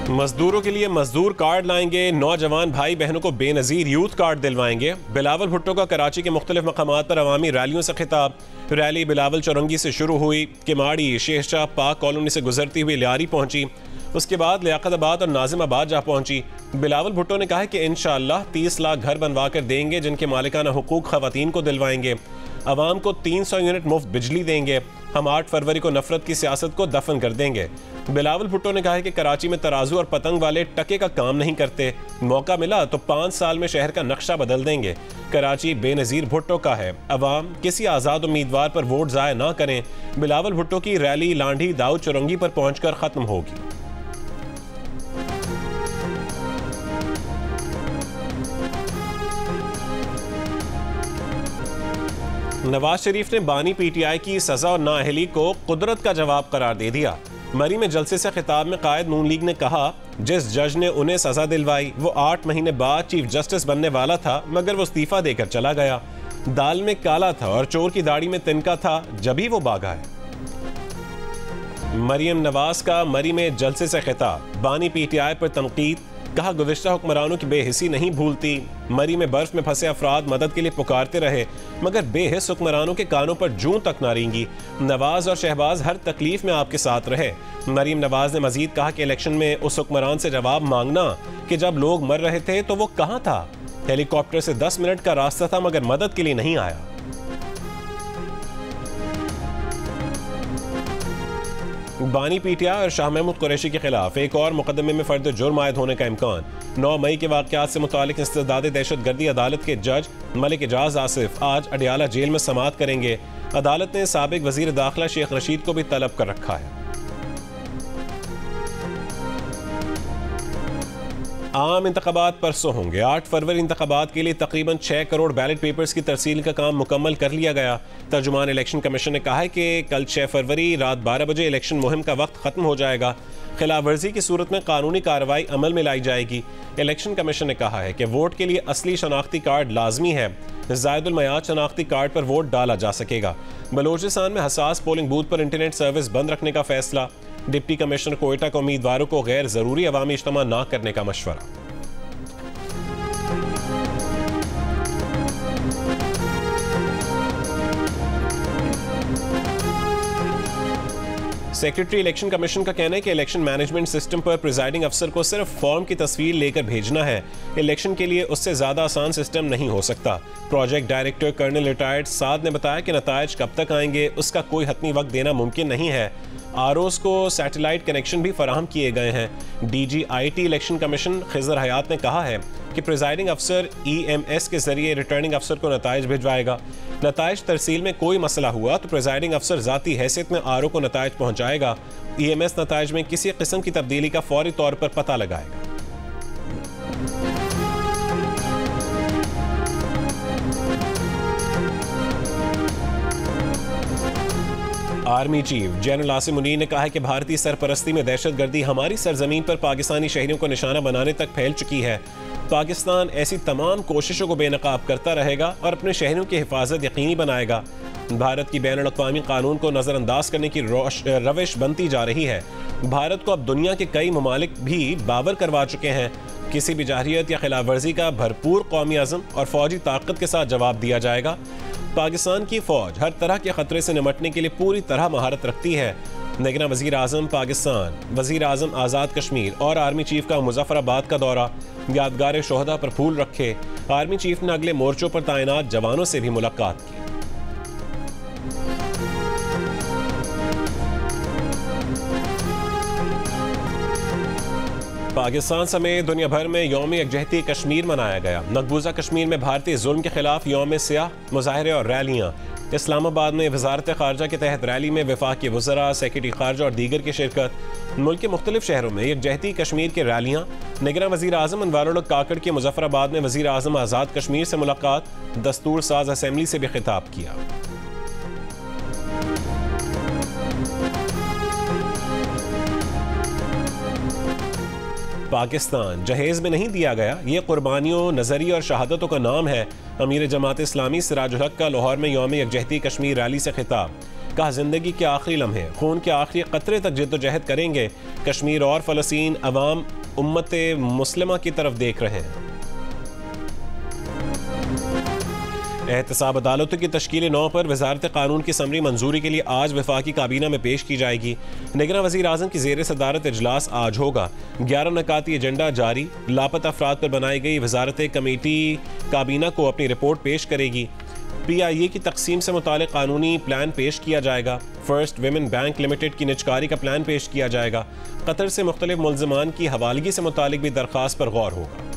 मजदूरों के लिए मजदूर कार्ड लाएंगे, नौजवान भाई बहनों को बेनजीर यूथ कार्ड दिलवाएंगे। बिलावल भुट्टो का कराची के मुख्तलिफ मकामात पर अवामी रैलियों से खिताब। रैली बिलावल चौरंगी से शुरू हुई, किमाड़ी, शेरशाह पाक कॉलोनी से गुजरती हुई लियारी पहुंची, उसके बाद लियाकताबाद और नाजिमाबाद जा पहुंची। बिलावल भुट्टो ने कहा कि इंशाअल्लाह 30 लाख घर बनवा कर देंगे, जिनके मालिकाना हुकूक खवातीन को दिलवाएंगे। अवाम को 300 यूनिट मुफ्त बिजली देंगे। हम 8 फरवरी को नफरत की सियासत को दफन कर देंगे। बिलावल भुट्टो ने कहा है कि कराची में तराजू और पतंग वाले टके का काम नहीं करते। मौका मिला तो 5 साल में शहर का नक्शा बदल देंगे। कराची बेनजीर भुट्टो का है। अवाम किसी आज़ाद उम्मीदवार पर वोट ज़ाया ना करें। बिलावल भुट्टो की रैली लांढी दाऊद चौरंगी पर पहुंचकर खत्म होगी। नवाज शरीफ ने बानी पीटीआई की सजा और नाअहली को कुदरत का जवाब करार दे दिया। मरी में जलसे से खिताब में कायद नून लीग ने कहा, जिस जज ने उन्हें सजा दिलवाई वो 8 महीने बाद चीफ जस्टिस बनने वाला था, मगर वो इस्तीफा देकर चला गया। दाल में काला था और चोर की दाढ़ी में तिनका था, जब ही वो भागा है। मरियम नवाज का मरी में जलसे से खिताब, बानी पीटीआई पर तनकीद, कहा गुज़िश्ता हुक्मरानों की बेहिसी नहीं भूलती। मरी में बर्फ में फंसे अफराद मदद के लिए पुकारते रहे, मगर बेहिस हुक्मरानों के कानों पर जूं तक ना रेंगी। नवाज और शहबाज हर तकलीफ में आपके साथ रहे। मरीम नवाज ने मजीद कहा कि इलेक्शन में उस हुक्मरान से जवाब मांगना कि जब लोग मर रहे थे तो वो कहाँ था। हेलीकॉप्टर से 10 मिनट का रास्ता था, मगर मदद के लिए नहीं आया। बानी पीटीआई और शाह महमूद कुरैशी के खिलाफ एक और मुकदमे में फर्द जुर्म आयद होने का इम्कान। 9 मई के वाक़यात से मुतालिक इंसदाद दहशतगर्दी अदालत के जज मलिक एजाज आसिफ आज अडियाला जेल में समाअत करेंगे। अदालत ने साबिक वजीर दाखिला शेख रशीद को भी तलब कर रखा है। आम इंतखाबात परसों होंगे। 8 फरवरी इंतखाबात के लिए तकरीबन 6 करोड़ बैलेट पेपर्स की तरसील का काम मुकम्मल कर लिया गया। तर्जुमान इलेक्शन कमीशन ने कहा है कि कल 6 फरवरी रात 12 बजे इलेक्शन मुहिम का वक्त खत्म हो जाएगा। खिलाफ वर्जी की सूरत में कानूनी कार्रवाई अमल में लाई जाएगी। इलेक्शन कमीशन ने कहा है कि वोट के लिए असली शनाख्ती कार्ड लाजमी है। ज़ायदुल मयाद शनाख्ती कार्ड पर वोट डाला जा सकेगा। बलोचिस्तान में हसास पोलिंग बूथ पर इंटरनेट सर्विस बंद रखने का फैसला। डिप्टी कमिश्नर कोयटा को उम्मीदवारों को गैर जरूरी अवामी इज्तिमा न करने का मशवरा। सेक्रेटरी इलेक्शन कमीशन का कहना है कि इलेक्शन मैनेजमेंट सिस्टम पर प्रिजाइडिंग अफसर को सिर्फ फॉर्म की तस्वीर लेकर भेजना है। इलेक्शन के लिए उससे ज्यादा आसान सिस्टम नहीं हो सकता। प्रोजेक्ट डायरेक्टर कर्नल रिटायर्ड साद ने बताया कि नतायज कब तक आएंगे उसका कोई हतमी वक्त देना मुमकिन नहीं है। आरओस को सैटेलाइट कनेक्शन भी फराहम किए गए हैं। DGIT इलेक्शन कमीशन खिजर हयात ने कहा है कि प्रिजाइडिंग अफसर EMS के जरिए रिटर्निंग अफसर को नताइज भिजवाएगा। नताइज तरसील में कोई मसला हुआ तो प्रिजाइडिंग अफसर जाती हैसियत में RO को नताइज पहुंचाएगा। EMS नताइज में किसी किस्म की तब्दीली का फौरी तौर पर पता लगाएगा। Army chief general Asim Munir ने कहा है कि भारतीय सरपरस्ती में दहशतगर्दी हमारी सरजमीन पर पाकिस्तानी शहरियों को निशाना बनाने तक फैल चुकी है। पाकिस्तान ऐसी तमाम कोशिशों को बेनकाब करता रहेगा और अपने शहरों की हिफाजत यकीनी बनाएगा। भारत की बैनुल अक़वामी कानून को नज़रअंदाज करने की रविश बनती जा रही है। भारत को अब दुनिया के कई ममालिक भी बावर करवा चुके हैं। किसी भी जारहियत या खिलाफ वर्जी का भरपूर कौमी अज़म और फौजी ताकत के साथ जवाब दिया जाएगा। पाकिस्तान की फौज हर तरह के खतरे से निपटने के लिए पूरी तरह महारत रखती है। निगरां वज़ीर आज़म पाकिस्तान, वज़ीर आज़म आज़ाद कश्मीर और आर्मी चीफ का मुजफ्फराबाद का दौरा। यादगार शोहदा पर फूल रखे। आर्मी चीफ ने अगले मोर्चों पर तैनात जवानों से भी मुलाकात की। पाकिस्तान समेत दुनिया भर में यौम यकजहती कश्मीर मनाया गया। मकबूजा कश्मीर में भारतीय जुल्म के खिलाफ यौम सियाह मुजाहरे और रैलियाँ। इस्लामाबाद में वजारत खारजा के तहत रैली में वफाकी वज़रा, सेक्रेटरी खारजा और दीगर की शिरकत। मुल्क के मुख्तलिफ शहरों में यकजहती कश्मीर की रैलियाँ। निगरां वज़ीर आज़म अनवारुल हक काकड़ की मुजफ्फराबाद में वज़ीर आज़म आज़ाद कश्मीर से मुलाकात। दस्तूर साज असेंबली से भी खिताब किया। पाकिस्तान जहेज में नहीं दिया गया, ये कुर्बानियों, नजरिए और शहादतों का नाम है। अमीर जमात इस्लामी सिराजुल हक का लाहौर में यौम यकजहती कश्मीर रैली से खिताब। कहा जिंदगी के आखिरी लम्हे, खून के आखिरी कतरे तक जद्दोजहद करेंगे। कश्मीर और फ़लस्तीन अवाम उम्मत मुस्लिमा की तरफ देख रहे हैं। एहतसाब अदालतों की तश्कील 9 पर वजारत कानून की समरी मंजूरी के लिए आज वफाकी काबीना में पेश की जाएगी। निगरान वज़ीर आज़म की ज़ेर सदारत इजलास आज होगा। 11 नकाती एजेंडा जारी। लापता अफराद पर बनाई गई वजारत कमेटी काबीना को अपनी रिपोर्ट पेश करेगी। PIA की तकसीम से मुतालिक कानूनी प्लान पेश किया जाएगा। फर्स्ट विमेन बैंक लिमिटेड की निजकारी का प्लान पेश किया जाएगा। कतर से मुख्तलिफ मुल्ज़िमान की हवालगी से मुतालिक भी दरख्वास्त पर गौर होगा।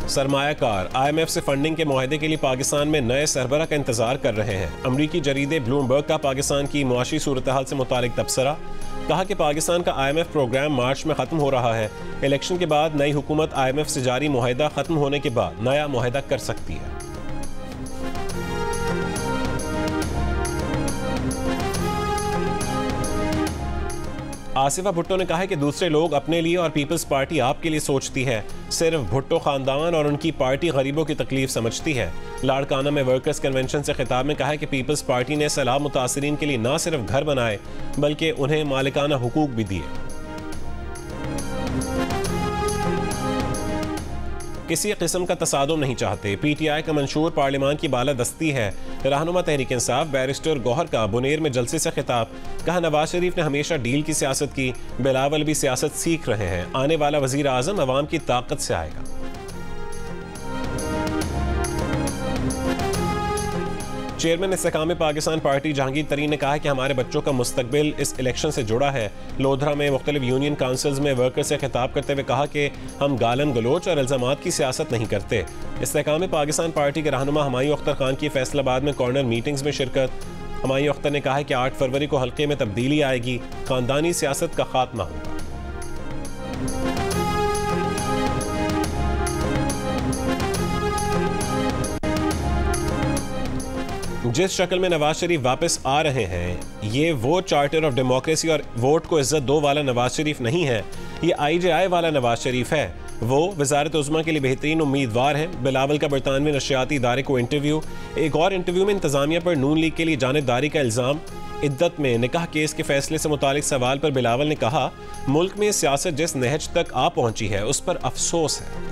सरमायाकार IMF से फंडिंग के मुआहदे के लिए पाकिस्तान में नए सरबरा का इंतजार कर रहे हैं। अमरीकी जरीदे ब्लूमबर्ग का पाकिस्तान की मुआशी सूरत हाल से मुतालिक तबसरा। कहा कि पाकिस्तान का IMF प्रोग्राम मार्च में ख़त्म हो रहा है। इलेक्शन के बाद नई हुकूमत IMF से जारी मुआहदा ख़त्म होने के बाद नया मुआहदा कर सकती है। आसिफा भुट्टो ने कहा है कि दूसरे लोग अपने लिए और पीपल्स पार्टी आपके लिए सोचती है। सिर्फ भुट्टो खानदान और उनकी पार्टी गरीबों की तकलीफ समझती है। लाड़काना में वर्कर्स कन्वेंशन से खिताब में कहा है कि पीपल्स पार्टी ने सैलाब मुतासरीन के लिए न सिर्फ घर बनाए बल्कि उन्हें मालिकाना हुकूक भी दिए। किसी किस्म का तसादुम नहीं चाहते। PTI का मंशूर पार्लियामान की बालादस्ती है। रहनुमा तहरीक इंसाफ बैरिस्टर गौहर का बुनेर में जलसे से खिताब। कहा नवाज शरीफ ने हमेशा डील की सियासत की, बिलावल भी सियासत सीख रहे हैं। आने वाला वजीर आजम अवाम की ताकत से आएगा। चेयरमैन इस्तेकाम पाकिस्तान पार्टी जहांगीर तरीन ने कहा है कि हमारे बच्चों का मुस्तकबिल इस इलेक्शन से जुड़ा है। लोधरा में मुख्तलिफ यूनियन काउंसिल्स में वर्कर से खिताब करते हुए कहा कि हम गालन गलोच और इल्ज़ामात की सियासत नहीं करते। इस्तेकाम पाकिस्तान पार्टी के रहनुमा हुमायूं अख्तर खान की फैसलाबाद में कॉर्नर मीटिंग्स में शिरकत। हुमायूं अख्तर ने कहा है कि 8 फरवरी को हल्के में तब्दीली आएगी, खानदानी सियासत का खात्मा होगा। जिस शक्ल में नवाज शरीफ वापस आ रहे हैं, ये वो चार्टर ऑफ डेमोक्रेसी और वोट को इज्जत दो वाला नवाज शरीफ नहीं है, ये IJI वाला नवाज शरीफ है। वो वजारत उज़्मा के लिए बेहतरीन उम्मीदवार हैं। बिलावल का बरतानवी नशियाती इदारे को इंटरव्यू। एक और इंटरव्यू में इंतजामिया पर नून लीग के लिए जानिबदारी का इल्ज़ाम। इद्दत में निकाह केस के फैसले से मुतालिक सवाल पर बिलावल ने कहा मुल्क में सियासत जिस नहज तक आ पहुंची है उस पर अफसोस है।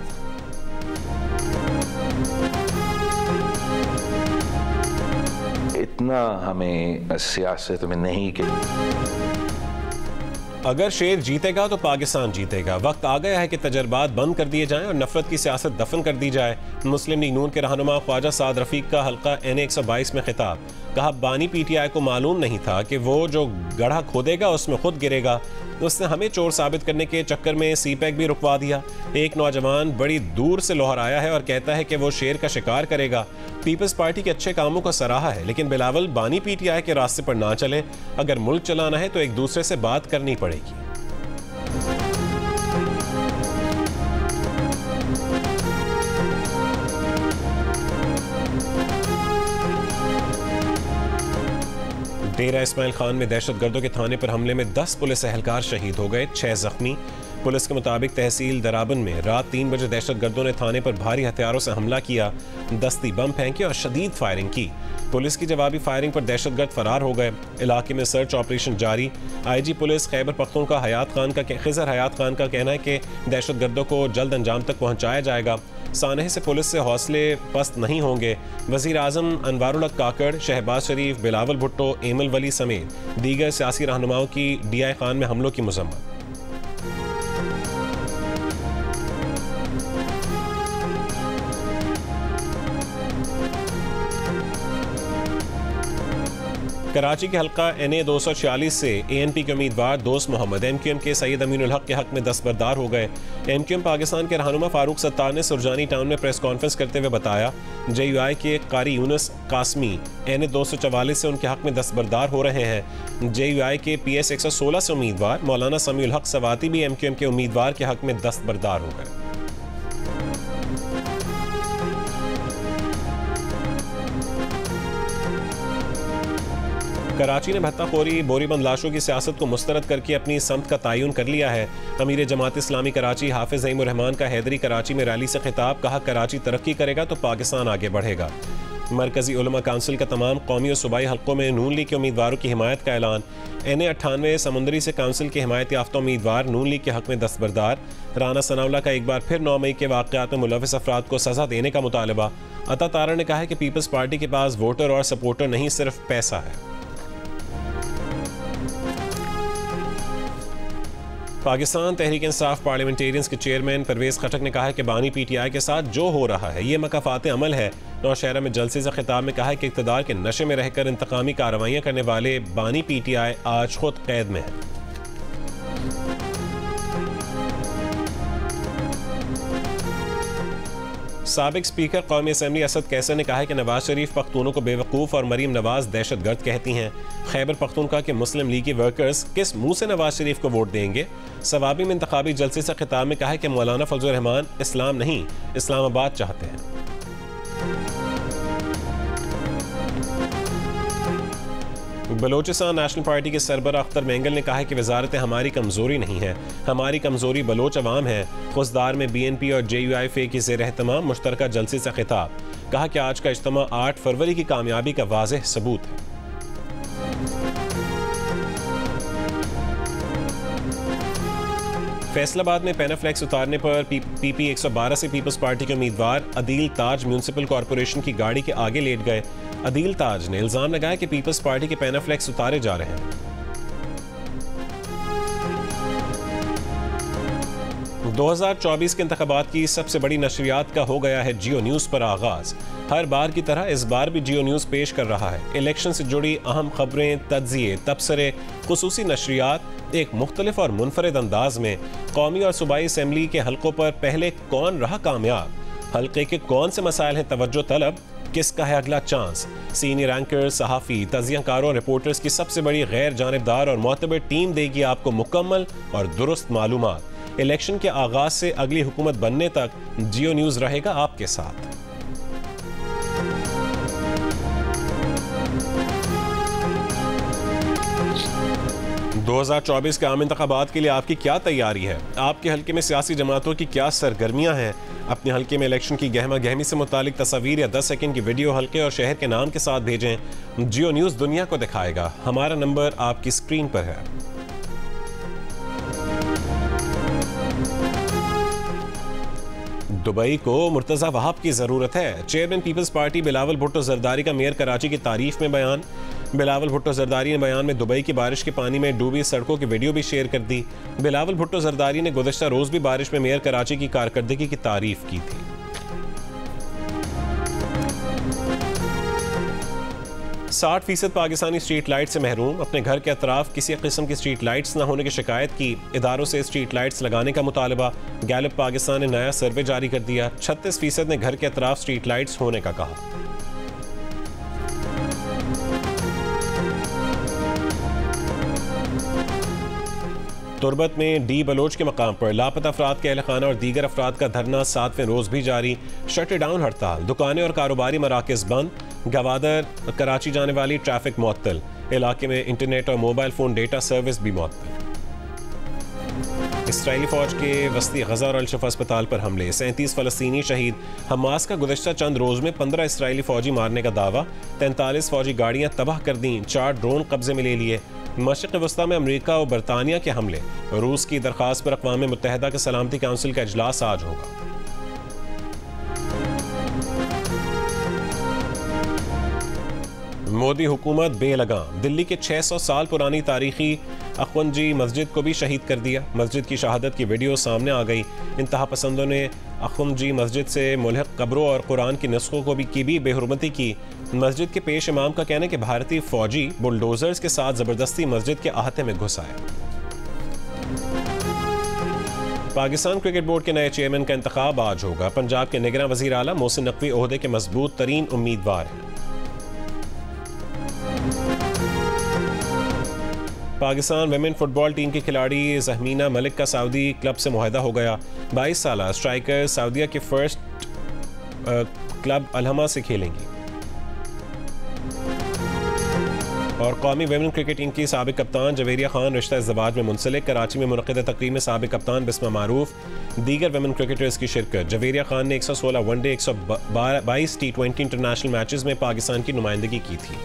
इतना हमें सियासत में नहीं कि अगर शेर जीतेगा तो पाकिस्तान जीतेगा। वक्त आ गया है कि तजर्बात बंद कर दिए जाएं और नफरत की सियासत दफन कर दी जाए। मुस्लिम लीग नून के रहनुमा ख्वाजा साद रफीक का हल्का NA 122 में खिताब। कहा बानी PTI को मालूम नहीं था कि वो जो गड्ढा खोदेगा उसमें खुद गिरेगा। उसने हमें चोर साबित करने के चक्कर में CPEC भी रुकवा दिया। एक नौजवान बड़ी दूर से लोहर आया है और कहता है कि वो शेर का शिकार करेगा। पीपल्स पार्टी के अच्छे कामों को सराहा है, लेकिन बिलावल बानी PTI के रास्ते पर ना चले। अगर मुल्क चलाना है तो एक दूसरे से बात करनी पड़ेगी। डेरा इस्माइल खान में दहशतगर्दों के थाने पर हमले में 10 पुलिस एहलकार शहीद हो गए, 6 जख्मी। पुलिस के मुताबिक तहसील दराबन में रात 3 बजे दहशतगर्दों ने थाने पर भारी हथियारों से हमला किया, दस्ती बम फेंके और शदीद फायरिंग की। पुलिस की जवाबी फायरिंग पर दहशतगर्द फरार हो गए। इलाके में सर्च ऑपरेशन जारी। IG पुलिस खैबर पख्तूनख्वा खिजर हयात खान का कहना है कि दहशतगर्दों को जल्द अंजाम तक पहुँचाया जाएगा। सानह से पुलिस से हौसले पस्त नहीं होंगे। वज़ीर आज़म अनवारुल हक काकड़, शहबाज शरीफ, बिलावल भुट्टो, एमल वली समेत दीगर सियासी रहनुमाओं की DI खान में हमलों की मज़म्मत। कराची के हल्का NA 246 से ANP के उम्मीदवार दोस्त मोहम्मद MQM के सैयद अमीनुल हक के हक में दस्तबरदार हो गए। MQM पाकिस्तान के रहनुमा फारूक सत्तार ने सुरजानी टाउन में प्रेस कॉन्फ्रेंस करते हुए बताया JUI के कारी यूनुस कासमी NA 244 से उनके हक में दस्तबरदार हो रहे हैं। JUI के PS 116 से उम्मीदवार मौलाना समीउल हक सवाती भी MQM के उम्मीदवार के हक में दस्तबरदार हो गए। कराची ने भत्ताखोरी बोरीबंद लाशों की सियासत को मुस्तरद करके अपनी समत का तयन कर लिया है। अमीर जमात इस्लामी कराची हाफिज ज़ईमुर रहमान का हैदरी कराची में रैली से खिताब, कहा कराची तरक्की करेगा तो पाकिस्तान आगे बढ़ेगा। मरकजी उलमा काउंसिल का तमाम कौमी और सूबाई हल्कों में नून लीग के उम्मीदवारों की हिमायत का ऐलान। NA98 समुंदरी से काउंसिल के हिमायत याफ्ता उम्मीदवार नून लीग के हक में दस्तबरदार। राना सनाउल्लाह का एक बार फिर 9 मई के वाक़यात में मुलविस अफराद को सज़ा देने का मुतालबा। अता तारा ने कहा है कि पीपल्स पार्टी के पास वोटर और सपोर्टर नहीं, सिर्फ पैसा है। पाकिस्तान तहरीक इंसाफ पार्लियामेंटेरियंस के चेयरमैन परवेज़ खटक ने कहा है कि बानी PTI के साथ जो हो रहा है ये मकाफात अमल है। नौशहरा में जलसे से खिताब में कहा है कि इक़्तिदार के नशे में रहकर इंतकामी कार्रवाइयाँ करने वाले बानी PTI आज खुद कैद में है। साबिक स्पीकर कौमी असम्बली असद कैसर ने कहा है कि नवाज शरीफ पख्तूनों को बेवकूफ़ और मरीम नवाज दहशतगर्द कहती हैं। खैबर पख्तूनख्वा के मुस्लिम लीग के वर्कर्स किस मुंह से नवाज शरीफ को वोट देंगे। सवाबी में इंतखाबी जलसे से खिताब में कहा है कि मौलाना फजल रहमान इस्लाम नहीं इस्लामाबाद चाहते हैं। बलोचिस्तान नेशनल पार्टी के सरबराह अख्तर मेंगल ने कहा है कि वजारत हमारी कमजोरी नहीं है, हमारी कमजोरी बलोच अवाम है। खुसदार में BNP और JUIFA की ज़ेर एहतमाम मुश्तरका जलसे से खिताब, कहा कि आज का इज्तिमा 8 फरवरी की कामयाबी का वाज़ेह सबूत है। फैसलाबाद में पेनाफ्लेक्स उतारने पर PP 112 से पीपल्स पार्टी के उम्मीदवार अदील ताज म्यूनसिपल कॉरपोरेशन की गाड़ी के आगे लेट गए। अदील ताज ने इल्जाम लगाया कि पीपल्स पार्टी के पेनाफ्लेक्स उतारे जा रहे हैं। 2024 के इंतखाबात की सबसे बड़ी नशरियात का हो गया है जियो न्यूज़ पर आगाज। हर बार की तरह इस बार भी जियो न्यूज़ पेश कर रहा है इलेक्शन से जुड़ी अहम खबरें, तज्जिए, तबसरे, खुसूसी नशरियात एक मुख्तलिफ और मुनफरिद अंदाज में। कौमी और सूबाई असम्बली के हल्कों पर पहले कौन रहा कामयाब, हल्के के कौन से मसाइल हैं तवज्जो तलब, किसका है अगला चांस। सीनियर एंकर, सहाफ़ी, तज़ियाकारों और रिपोर्टर्स की सबसे बड़ी गैर जानिबदार और मोतबर टीम देगी आपको मुकम्मल और दुरुस्त मालूमात। इलेक्शन के आगाज से अगली हुकूमत बनने तक जियो न्यूज़ रहेगा आपके साथ। दो 2024 के आम इंतखाबात के लिए आपकी क्या तैयारी है? आपके हल्के में सियासी जमातों की क्या सरगर्मियां हैं? अपने हल्के में इलेक्शन की गहमा गहमी से मुतालिक तस्वीर या 10 सेकंड की वीडियो हल्के और शहर के नाम के साथ भेजें। जियो न्यूज़ दुनिया को दिखाएगा। हमारा नंबर आपकी स्क्रीन पर है। दुबई को मुर्तज़ा वहाब की ज़रूरत है। Chairman peoples party Bilawal Bhutto Zardari का मेयर कराची की तारीफ में बयान। बिलावल भुट्टो जरदारी ने बयान में दुबई की बारिश के पानी में डूबी सड़कों की वीडियो भी शेयर कर दी। बिलावल भुट्टो जरदारी ने गुज़श्ता रोज़ भी बारिश में मेयर कराची की कारकर्दगी की तारीफ की थी। 60% पाकिस्तानी स्ट्रीट लाइट से महरूम। अपने घर के अतराफ किसी किस्म की स्ट्रीट लाइट्स न होने की शिकायत की। इदारों से स्ट्रीट लाइट्स लगाने का मुतालबा। गैलप पाकिस्तान ने नया सर्वे जारी कर दिया। 36% ने घर के अतराफ स्ट्रीट लाइट्स होने का कहा। तुरबत में डी बलोच के मकाम पर लापता अफराद के अहल खाना और दीगर अफराद का धरना 7वें रोज भी जारी। शटर डाउन हड़ताल, दुकानें और कारोबारी मराकज़ बंद। गवादर कराची जाने वाली ट्रैफिक मुअत्तल। इलाके में इंटरनेट और मोबाइल फ़ोन डेटा सर्विस भी मुअत्तल। इसराइली फौज के वस्ती गजा और अल-शिफा अस्पताल पर हमले, 37 फ़लस्तीनी शहीद। हमास का गुज़श्ता चंद रोज़ में 15 इसराइली फौजी मारने का दावा। 43 फौजी गाड़ियाँ तबाह कर दी, 4 ड्रोन कब्जे में ले लिए। मशरिक़ वस्ता में अमरीका और बरतानिया के हमले। रूस की दरख्वास्त पर अक़वाम मुत्तहिदा के सलामती काउंसिल का इजलास आज होगा। मोदी हुकूमत बेलगाम। दिल्ली के 600 साल पुरानी तारीखी अखवंजी मस्जिद को भी शहीद कर दिया। मस्जिद की शहादत की वीडियो सामने आ गई। इंतहा पसंदों ने अखवंजी मस्जिद से मुल्हक कब्रों और कुरान की नस्खों को भी बेहुरमती की। मस्जिद के पेश इमाम का कहना है कि भारतीय फौजी बुलडोजर्स के साथ जबरदस्ती मस्जिद के अहाते में घुस आए। पाकिस्तान क्रिकेट बोर्ड के नए चेयरमैन का इंतखाब आज होगा। पंजाब के निगरान वज़ीर आला मोहसिन नकवी ओहदे के मजबूत तरीन उम्मीदवार हैं। पाकिस्तान विमेन फुटबॉल टीम की खिलाड़ी ज़हमीना मलिक का सऊदी क्लब से मुआहदा हो गया। 22 साल स्ट्राइकर सऊदीया के फर्स्ट क्लब अलहमा से खेलेंगी। और कौमी वेमेन क्रिकेट टीम की साबिक कप्तान जवेरिया खान रिश्ता इज़्ज़वाज में मुंसलिक। कराची में मुनक़िद तकरीब में साबिक कप्तान बिस्मा मारूफ दीगर वेमेन क्रिकेटर्स की शिरकत। जवेरिया खान ने 116 वनडे 122 T20 इंटरनेशनल मैचेस में पाकिस्तान की नुमाइंदगी की थी।